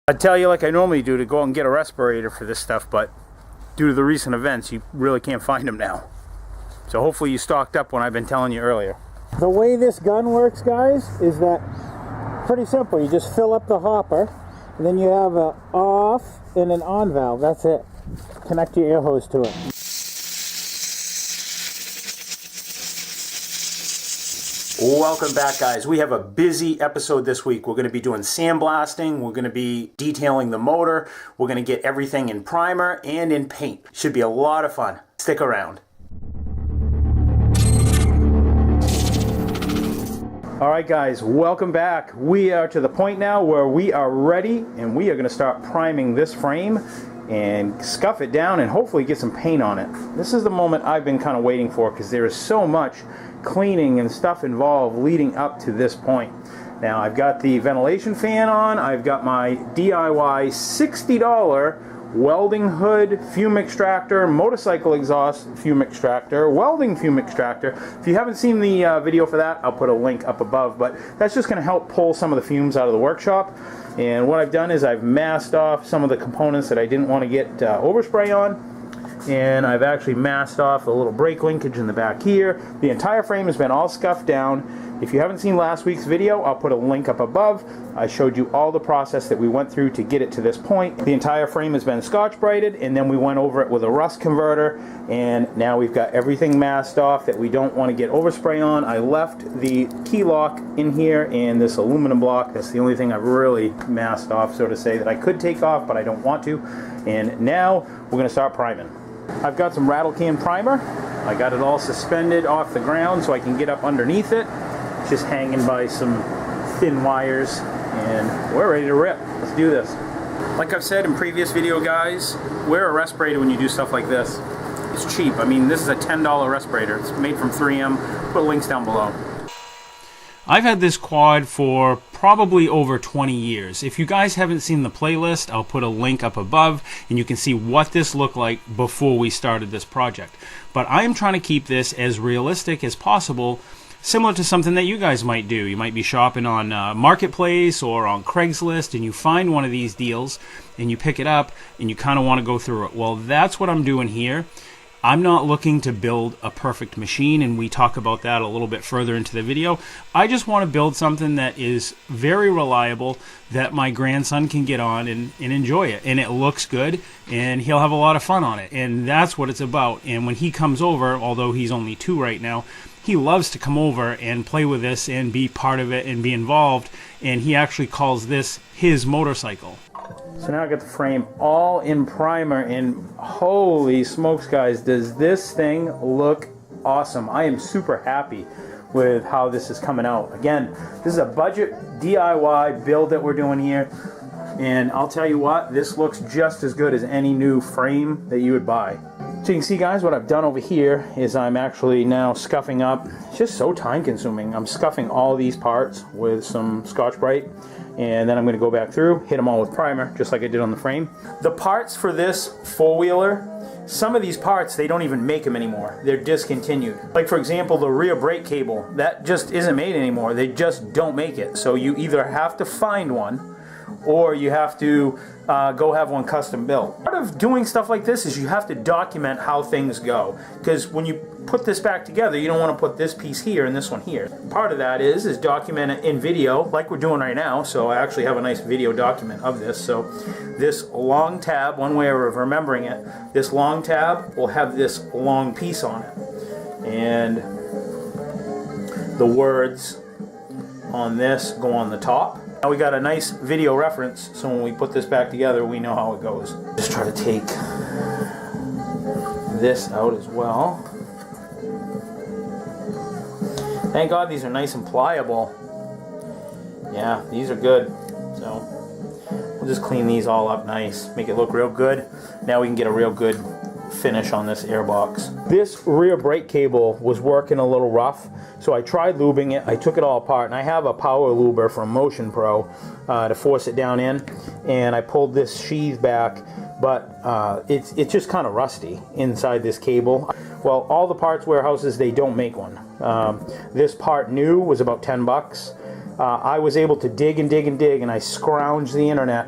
I'd tell you like I normally do to go out and get a respirator for this stuff, but due to the recent events, you really can't find them now. So hopefully you stocked up when I've been telling you earlier. The way this gun works, guys, is that pretty simple. You just fill up the hopper, and then you have an off and an on valve. That's it. Connect your air hose to it. Welcome back, guys. We have a busy episode this week. We're going to be doing sandblasting. We're going to be detailing the motor. We're going to get everything in primer and in paint. Should be a lot of fun. Stick around. All right, guys, welcome back. We are to the point now where we are ready, and we are going to start priming this frame and scuff it down and hopefully get some paint on it. This is the moment I've been kind of waiting for because there is so much cleaning and stuff involved leading up to this point. Now I've got the ventilation fan on, I've got my DIY $60 welding hood fume extractor, motorcycle exhaust fume extractor, welding fume extractor. If you haven't seen the video for that, I'll put a link up above, but that's just going to help pull some of the fumes out of the workshop. And what I've done is I've masked off some of the components that I didn't want to get overspray on. And I've actually masked off a little brake linkage in the back here. The entire frame has been all scuffed down. If you haven't seen last week's video, I'll put a link up above. I showed you all the process that we went through to get it to this point. The entire frame has been Scotch-Brighted, and then we went over it with a rust converter, and now we've got everything masked off that we don't want to get overspray on. I left the key lock in here and this aluminum block. That's the only thing I've really masked off, so to say, that I could take off, but I don't want to. And now we're going to start priming. I've got some rattle can primer. I got it all suspended off the ground so I can get up underneath it. It's just hanging by some thin wires, and we're ready to rip. Let's do this. Like I've said in previous video, guys, wear a respirator when you do stuff like this. It's cheap. I mean, this is a $10 respirator. It's made from 3M. Put links down below. I've had this quad for probably over 20 years. If you guys haven't seen the playlist, I'll put a link up above and you can see what this looked like before we started this project. But I am trying to keep this as realistic as possible, similar to something that you guys might do. You might be shopping on Marketplace or on Craigslist and you find one of these deals and you pick it up and you kind of want to go through it. Well, that's what I'm doing here. I'm not looking to build a perfect machine, and we talk about that a little bit further into the video. I just want to build something that is very reliable, that my grandson can get on and enjoy it, and it looks good, and he'll have a lot of fun on it, and that's what it's about. And when he comes over, although he's only 2 right now, he loves to come over and play with this and be part of it and be involved, and he actually calls this his motorcycle. So now I got the frame all in primer, and holy smokes, guys, does this thing look awesome. I am super happy with how this is coming out. Again, this is a budget DIY build that we're doing here, and I'll tell you what, this looks just as good as any new frame that you would buy. So you can see, guys, what I've done over here is I'm actually now scuffing up. It's just so time consuming. I'm scuffing all these parts with some Scotch-Brite, and then I'm going to go back through, hit them all with primer, just like I did on the frame. The parts for this four-wheeler, some of these parts, they don't even make them anymore. They're discontinued. Like, for example, the rear brake cable, that just isn't made anymore. They just don't make it. So you either have to find one, or you have to go have one custom built. Part of doing stuff like this is you have to document how things go, because when you put this back together, you don't want to put this piece here and this one here. Part of that is document it in video, like we're doing right now. So I actually have a nice video document of this. So this long tab, one way of remembering it, this long tab will have this long piece on it, and the words on this go on the top. Now we got a nice video reference, so when we put this back together, we know how it goes. Just try to take this out as well. Thank God these are nice and pliable. Yeah, these are good. So we'll just clean these all up nice, make it look real good. Now we can get a real good finish on this airbox. This rear brake cable was working a little rough, so I tried lubing it. I took it all apart, and I have a power luber from Motion Pro to force it down in, and I pulled this sheath back, but it's just kind of rusty inside this cable. Well, all the parts warehouses, they don't make one. This part new was about 10 bucks. I was able to dig and dig and dig, and I scrounged the internet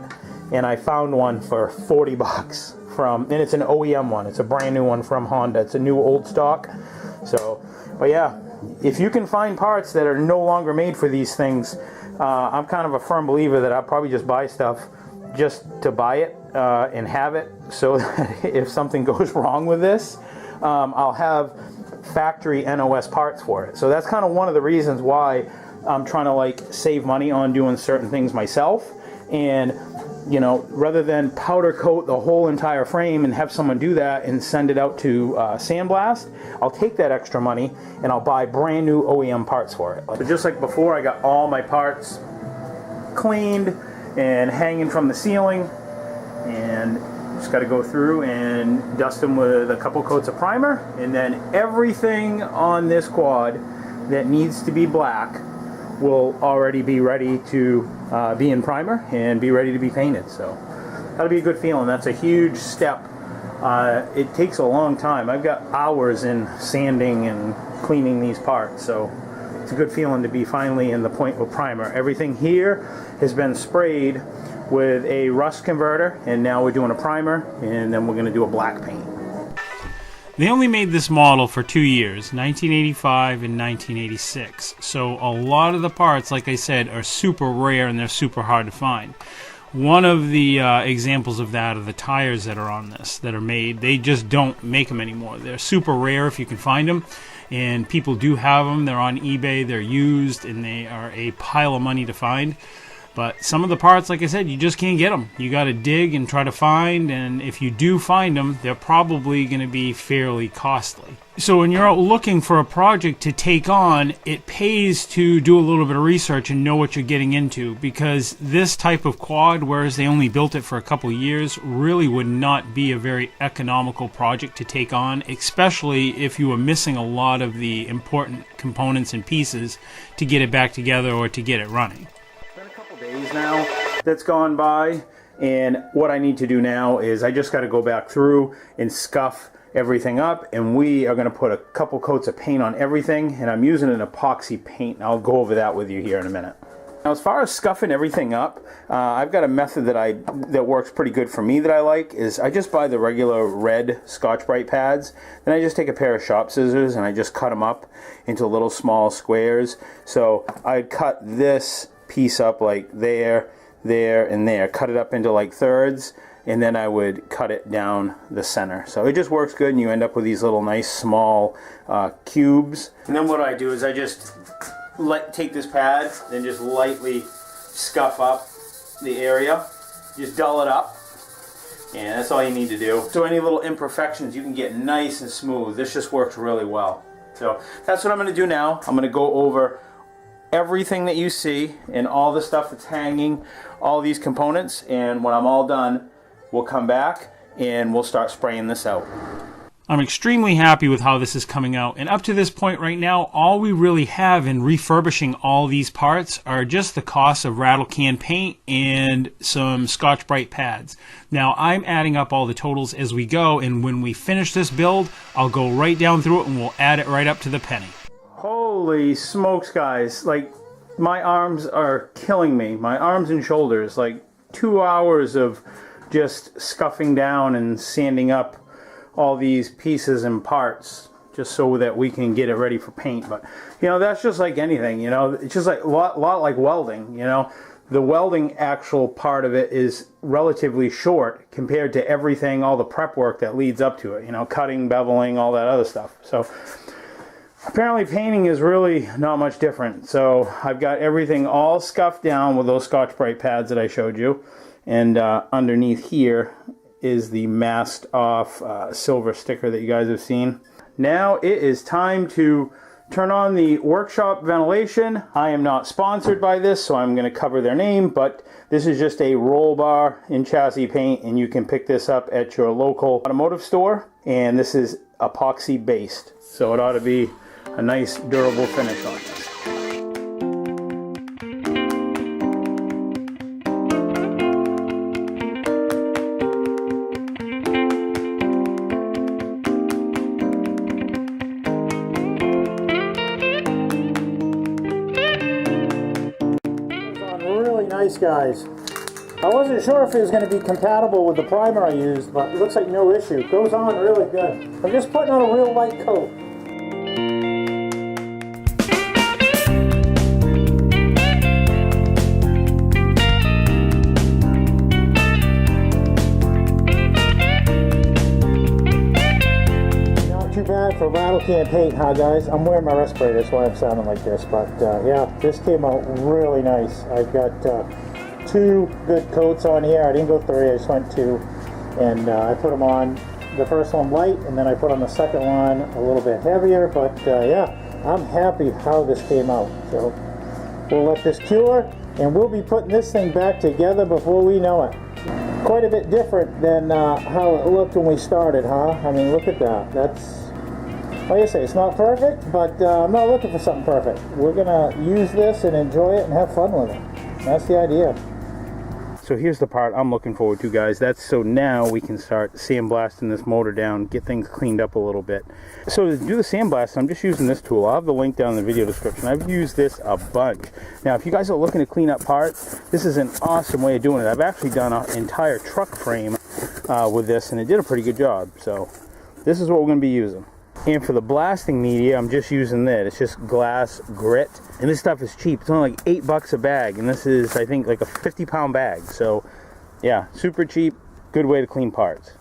and I found one for 40 bucks and it's an OEM one. It's a brand new one from Honda. It's a new old stock. So, but yeah, if you can find parts that are no longer made for these things, I'm kind of a firm believer that I'll probably just buy stuff just to buy it and have it, so that if something goes wrong with this, I'll have factory NOS parts for it. So that's kind of one of the reasons why I'm trying to like save money on doing certain things myself. And you know, rather than powder coat the whole entire frame and have someone do that and send it out to sandblast, I'll take that extra money and I'll buy brand new OEM parts for it. But just like before, I got all my parts cleaned and hanging from the ceiling, and just got to go through and dust them with a couple coats of primer, and then everything on this quad that needs to be black will already be ready to be in primer and be ready to be painted. So that'll be a good feeling. That's a huge step. It takes a long time. I've got hours in sanding and cleaning these parts, so it's a good feeling to be finally in the point with primer. Everything here has been sprayed with a rust converter, and now we're doing a primer, and then we're going to do a black paint. They only made this model for 2 years, 1985 and 1986. So a lot of the parts, like I said, are super rare and they're super hard to find. One of the examples of that are the tires that are on this, that are made. They just don't make them anymore. They're super rare if you can find them, and people do have them. They're on eBay, they're used, and they are a pile of money to find. But some of the parts, like I said, you just can't get them. You got to dig and try to find, and if you do find them, they're probably going to be fairly costly. So when you're out looking for a project to take on, it pays to do a little bit of research and know what you're getting into, because this type of quad, whereas they only built it for a couple of years, really would not be a very economical project to take on, especially if you were missing a lot of the important components and pieces to get it back together or to get it running. Days now that's gone by, and what I need to do now is I just got to go back through and scuff everything up, and we are going to put a couple coats of paint on everything, and I'm using an epoxy paint, and I'll go over that with you here in a minute. Now, as far as scuffing everything up, I've got a method that works pretty good for me that I like. Is I just buy the regular red Scotch-Brite pads, then I just take a pair of shop scissors and I just cut them up into little small squares. So I'd cut this piece up like there, there, and there. Cut it up into like thirds, and then I would cut it down the center. So it just works good, and you end up with these little nice small cubes. And then what I do is I just take this pad and just lightly scuff up the area. Just dull it up, and that's all you need to do. So any little imperfections you can get nice and smooth. This just works really well. So that's what I'm going to do now. I'm going to go over everything that you see and all the stuff that's hanging, all these components, and when I'm all done, we'll come back and we'll start spraying this out. I'm extremely happy with how this is coming out, and up to this point right now, all we really have in refurbishing all these parts are just the cost of rattle can paint and some Scotch-Brite pads. Now, I'm adding up all the totals as we go, and when we finish this build, I'll go right down through it and we'll add it right up to the penny. Holy smokes, guys. Like, my arms are killing me. My arms and shoulders. Like, 2 hours of just scuffing down and sanding up all these pieces and parts just so that we can get it ready for paint. But, you know, that's just like anything, you know. It's just like a lot like welding, you know. The welding actual part of it is relatively short compared to everything, all the prep work that leads up to it. You know, cutting, beveling, all that other stuff. So apparently painting is really not much different. So I've got everything all scuffed down with those Scotch-Brite pads that I showed you. And underneath here is the masked off silver sticker that you guys have seen. Now it is time to turn on the workshop ventilation. I am not sponsored by this, so I'm going to cover their name, but this is just a roll bar in chassis paint, and you can pick this up at your local automotive store. And this is epoxy based, so it ought to be a nice durable finish on this. Really nice, guys. I wasn't sure if it was going to be compatible with the primer I used, but it looks like no issue. It goes on really good. I'm just putting on a real light coat. Not too bad for rattle can paint, huh guys? I'm wearing my respirator, that's why I'm sounding like this. But yeah, this came out really nice. I've got 2 good coats on here. I didn't go 3, I just went 2, and I put them on, the first one light, and then I put on the second one a little bit heavier. But yeah, I'm happy how this came out. So we'll let this cure, and we'll be putting this thing back together before we know it. Quite a bit different than how it looked when we started, huh? I mean, look at that. That's, like I say, it's not perfect, but I'm not looking for something perfect. We're gonna use this and enjoy it and have fun with it. That's the idea. So here's the part I'm looking forward to, guys. That's so now we can start sandblasting this motor down, get things cleaned up a little bit. So to do the sandblast, I'm just using this tool. I'll have the link down in the video description. I've used this a bunch. Now, if you guys are looking to clean up parts, this is an awesome way of doing it. I've actually done an entire truck frame with this, and it did a pretty good job. So this is what we're going to be using. And for the blasting media, I'm just using that. It's just glass grit. And this stuff is cheap. It's only like $8 a bag. And this is, I think, like a 50-pound bag. So, yeah, super cheap. Good way to clean parts.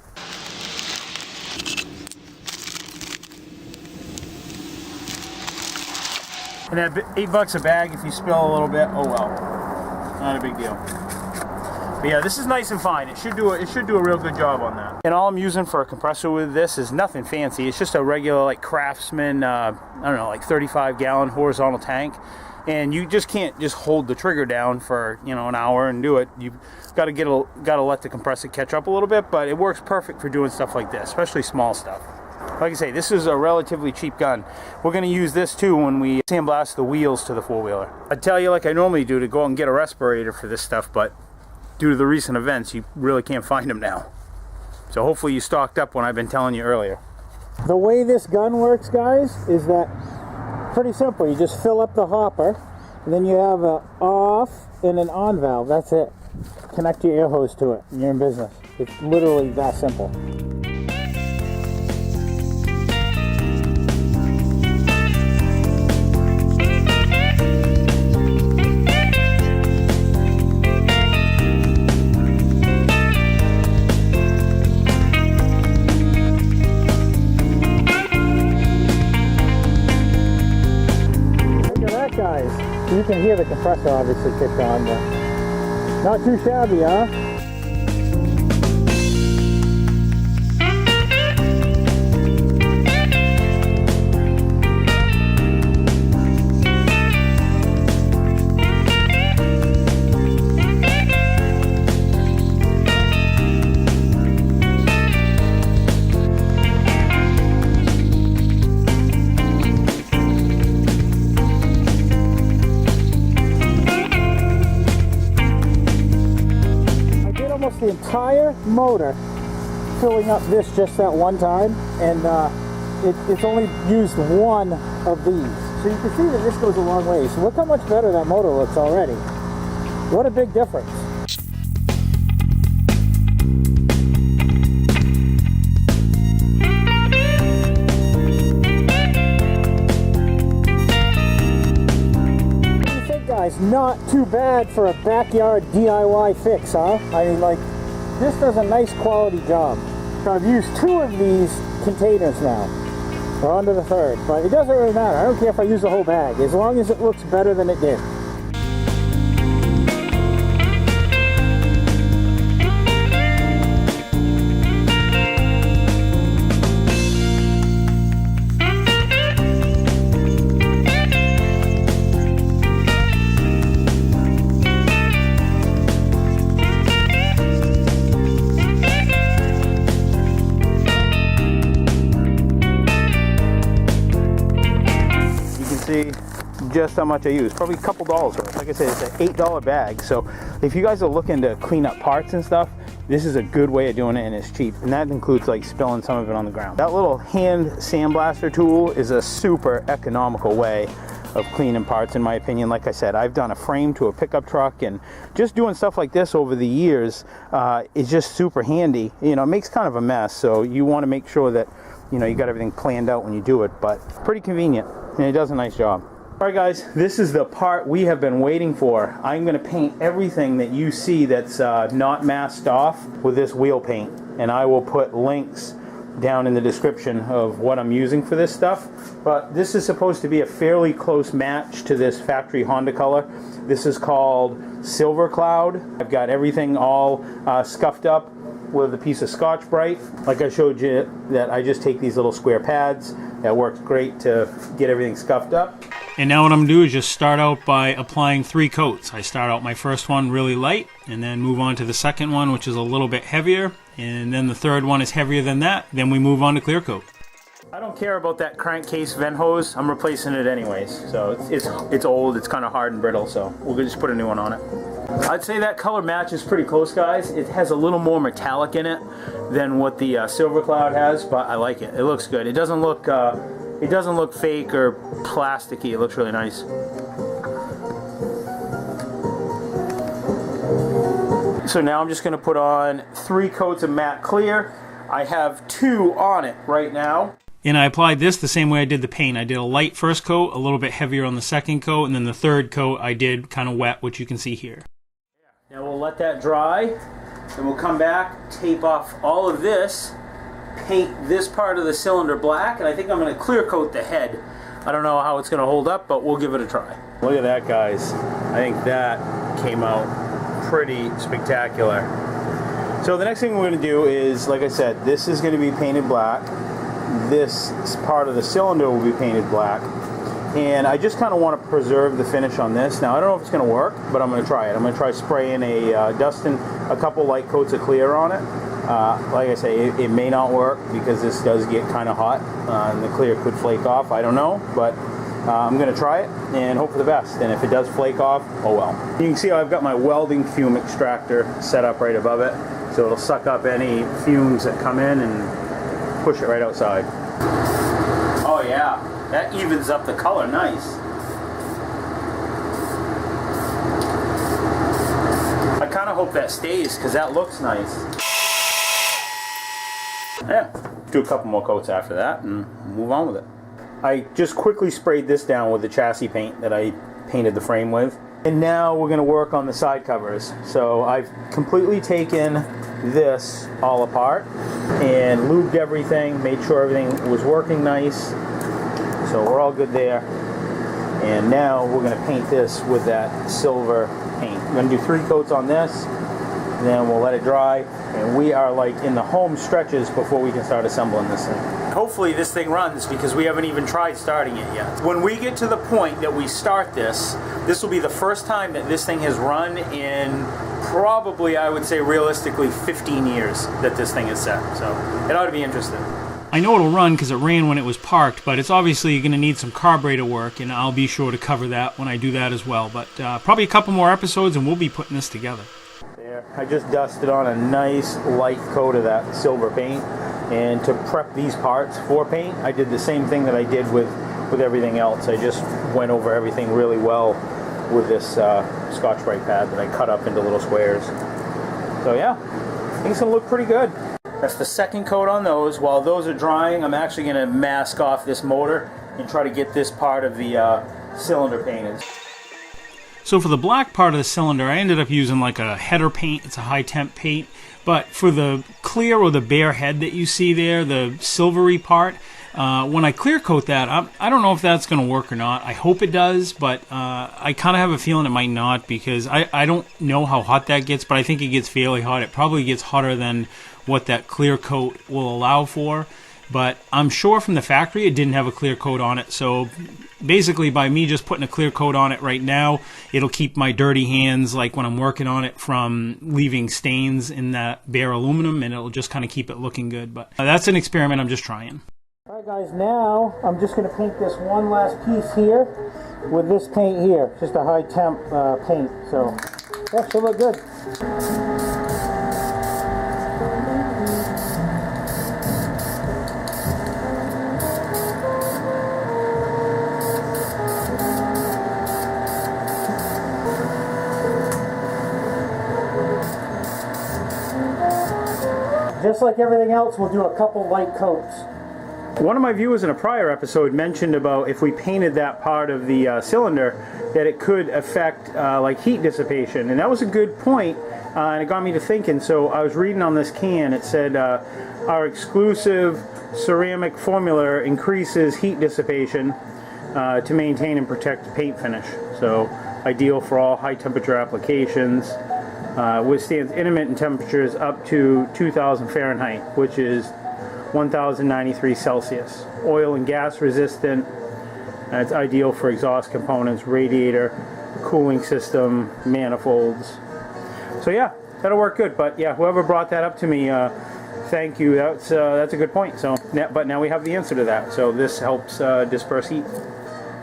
And at $8 a bag, if you spill a little bit, oh well. Not a big deal. But yeah, this is nice and fine. It should do a real good job on that. And all I'm using for a compressor with this is nothing fancy. It's just a regular like Craftsman, I don't know, like 35-gallon horizontal tank. And you just can't just hold the trigger down for, you know, an hour and do it. You've got to let the compressor catch up a little bit. But it works perfect for doing stuff like this, especially small stuff. Like I say, this is a relatively cheap gun. We're going to use this too when we sandblast the wheels to the four-wheeler. I'd tell you like I normally do to go out and get a respirator for this stuff, but due to the recent events, you really can't find them now. So hopefully you stocked up when I've been telling you earlier. The way this gun works, guys, is that pretty simple. You just fill up the hopper, and then you have an off and an on valve. That's it. Connect your air hose to it, and you're in business. It's literally that simple. Guys, you can hear the compressor obviously kicked on, but not too shabby, huh? The entire motor filling up this just that one time, and it's only used one of these, so you can see that this goes a long way. So look how much better that motor looks already. What a big difference. Not too bad for a backyard DIY fix, huh? I mean, like, this does a nice quality job. So I've used 2 of these containers now. We're on to the 3rd, but it doesn't really matter. I don't care if I use the whole bag, as long as it looks better than it did. See just how much I use, probably a couple dollars worth. Like I said, it's an $8 bag, so if you guys are looking to clean up parts and stuff, this is a good way of doing it, and it's cheap, and that includes like spilling some of it on the ground. That little hand sandblaster tool is a super economical way of cleaning parts, in my opinion. Like I said, I've done a frame to a pickup truck, and just doing stuff like this over the years is just super handy. You know, it makes kind of a mess, so you want to make sure that, you know, you got everything planned out when you do it, but pretty convenient, and it does a nice job. All right, guys, this is the part we have been waiting for. I'm going to paint everything that you see that's not masked off with this wheel paint, and I will put links down in the description of what I'm using for this stuff. But this is supposed to be a fairly close match to this factory Honda color. This is called Silver Cloud. I've got everything all scuffed up with a piece of Scotch-Brite. Like I showed you, that I just take these little square pads. That works great to get everything scuffed up. And now what I'm going to do is just start out by applying 3 coats. I start out my first one really light, and then move on to the second one, which is a little bit heavier, and then the third one is heavier than that. Then we move on to clear coat. I don't care about that crankcase vent hose. I'm replacing it anyways. So it's old, it's kind of hard and brittle, so we'll just put a new one on it. I'd say that color match is pretty close, guys. It has a little more metallic in it than what the Silver Cloud has, but I like it. It looks good. It doesn't look fake or plasticky. It looks really nice. So now I'm just going to put on 3 coats of matte clear. I have 2 on it right now. And I applied this the same way I did the paint. I did a light first coat, a little bit heavier on the second coat, and then the third coat I did kind of wet, which you can see here. Now we'll let that dry, then we'll come back, tape off all of this, paint this part of the cylinder black, and I think I'm going to clear coat the head. I don't know how it's going to hold up, but we'll give it a try. Look at that, guys. I think that came out pretty spectacular. So the next thing we're going to do is, like I said, this is going to be painted black. This part of the cylinder will be painted black. And I just kind of want to preserve the finish on this. Now, I don't know if it's going to work, but I'm going to try it. I'm going to try spraying dusting a couple light coats of clear on it. Like I say, it may not work because this does get kind of hot and the clear could flake off. I don't know, but I'm going to try it and hope for the best. And if it does flake off, oh well. You can see I've got my welding fume extractor set up right above it, so it'll suck up any fumes that come in and push it right outside. Oh yeah, that evens up the color nice. I kind of hope that stays because that looks nice. Yeah, do a couple more coats after that and move on with it. I just quickly sprayed this down with the chassis paint that I painted the frame with. And now we're going to work on the side covers. So I've completely taken this all apart and lubed everything, made sure everything was working nice. So we're all good there. And now we're going to paint this with that silver paint. I'm going to do 3 coats on this, then we'll let it dry. And we are like in the home stretches before we can start assembling this thing. Hopefully this thing runs because we haven't even tried starting it yet. When we get to the point that we start this, this will be the first time that this thing has run in probably, I would say realistically, 15 years that this thing is set. So it ought to be interesting. I know it'll run because it ran when it was parked, but it's obviously going to need some carburetor work, and I'll be sure to cover that when I do that as well. But probably a couple more episodes and we'll be putting this together. There, I just dusted on a nice light coat of that silver paint. And to prep these parts for paint, I did the same thing that I did with everything else. I just went over everything really well with this Scotch-Brite pad that I cut up into little squares. So yeah, I think it's going to look pretty good. That's the second coat on those. While those are drying, I'm actually going to mask off this motor and try to get this part of the cylinder painted. So for the black part of the cylinder, I ended up using like a header paint. It's a high temp paint. But for the clear or the bare head that you see there, the silvery part, when I clear coat that, I don't know if that's going to work or not. I hope it does, but I kind of have a feeling it might not because I don't know how hot that gets, but I think it gets fairly hot. It probably gets hotter than what that clear coat will allow for. But I'm sure from the factory it didn't have a clear coat on it, so basically by me just putting a clear coat on it right now, it'll keep my dirty hands, like when I'm working on it, from leaving stains in that bare aluminum, and it'll just kind of keep it looking good. But that's an experiment I'm just trying. Alright guys, now I'm just going to paint this one last piece here with this paint here, just a high temp paint, so that should look good. just like everything else, we'll do a couple light coats. One of my viewers in a prior episode mentioned about if we painted that part of the cylinder, that it could affect like heat dissipation, and that was a good point, and it got me to thinking. So I was reading on this can, it said our exclusive ceramic formula increases heat dissipation to maintain and protect the paint finish. So ideal for all high temperature applications, withstands intermittent temperatures up to 2000 Fahrenheit, which is 1093 Celsius. Oil and gas resistant. It's ideal for exhaust components, radiator, cooling system, manifolds. So yeah, that'll work good. But yeah, whoever brought that up to me, thank you. That's a good point. So, but now we have the answer to that. So this helps disperse heat.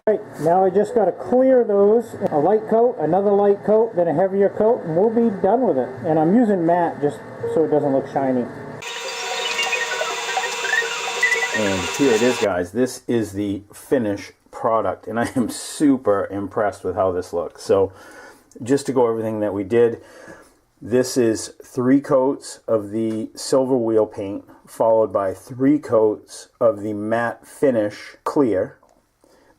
Right, now I just got to clear those. A light coat, another light coat, then a heavier coat, and we'll be done with it. And I'm using matte just so it doesn't look shiny. And here it is, guys. This is the finished product, and I am super impressed with how this looks. So just to go over everything that we did, this is 3 coats of the silver wheel paint, followed by 3 coats of the matte finish clear.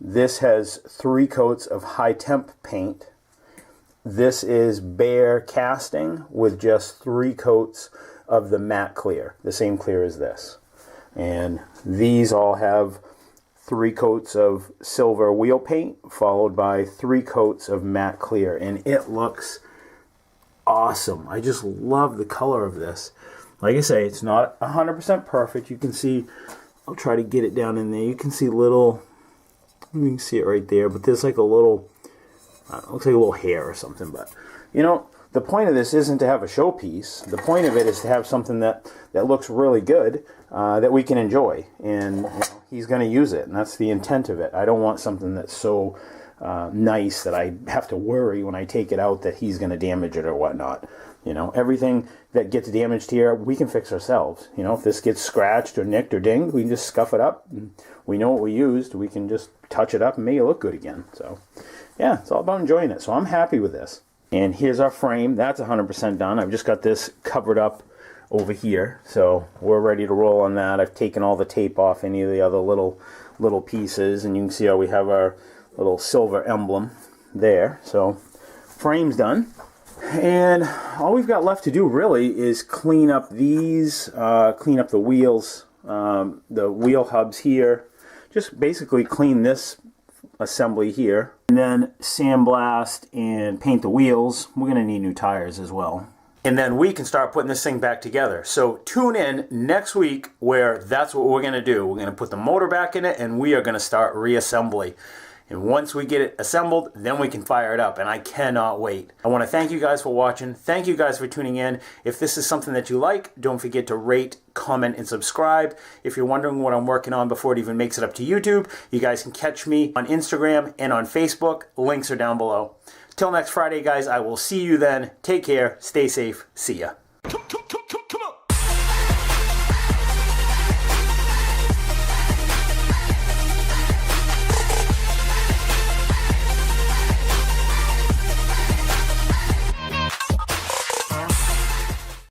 This has 3 coats of high temp paint. This is bare casting with just 3 coats of the matte clear, the same clear as this. And these all have 3 coats of silver wheel paint, followed by 3 coats of matte clear, and it looks awesome. I just love the color of this. Like I say, it's not 100% perfect. You can see, I'll try to get it down in there. You can see little, you can see it right there, but there's like a little, looks like a little hair or something. But you know, the point of this isn't to have a showpiece. The point of it is to have something that looks really good, that we can enjoy, and you know, he's going to use it, and that's the intent of it. I don't want something that's so nice that I have to worry when I take it out that he's going to damage it or whatnot. You know, everything that gets damaged here, we can fix ourselves. You know, if this gets scratched or nicked or dinged, we can just scuff it up. And we know what we used. We can just touch it up and make it look good again. So, yeah, it's all about enjoying it. So I'm happy with this. And here's our frame. That's 100% done. I've just got this covered up over here. So we're ready to roll on that. I've taken all the tape off any of the other little pieces. And you can see how we have our little silver emblem there. So frame's done. And all we've got left to do really is clean up these, clean up the wheels, the wheel hubs here. Just basically clean this assembly here. And then sandblast and paint the wheels. We're going to need new tires as well. And then we can start putting this thing back together. So tune in next week where that's what we're going to do. We're going to put the motor back in it and we are going to start reassembly. And once we get it assembled, then we can fire it up, and I cannot wait. I want to thank you guys for watching. Thank you guys for tuning in. If this is something that you like, don't forget to rate, comment, and subscribe. If you're wondering what I'm working on before it even makes it up to YouTube, you guys can catch me on Instagram and on Facebook. Links are down below. Till next Friday, guys, I will see you then. Take care. Stay safe. See ya.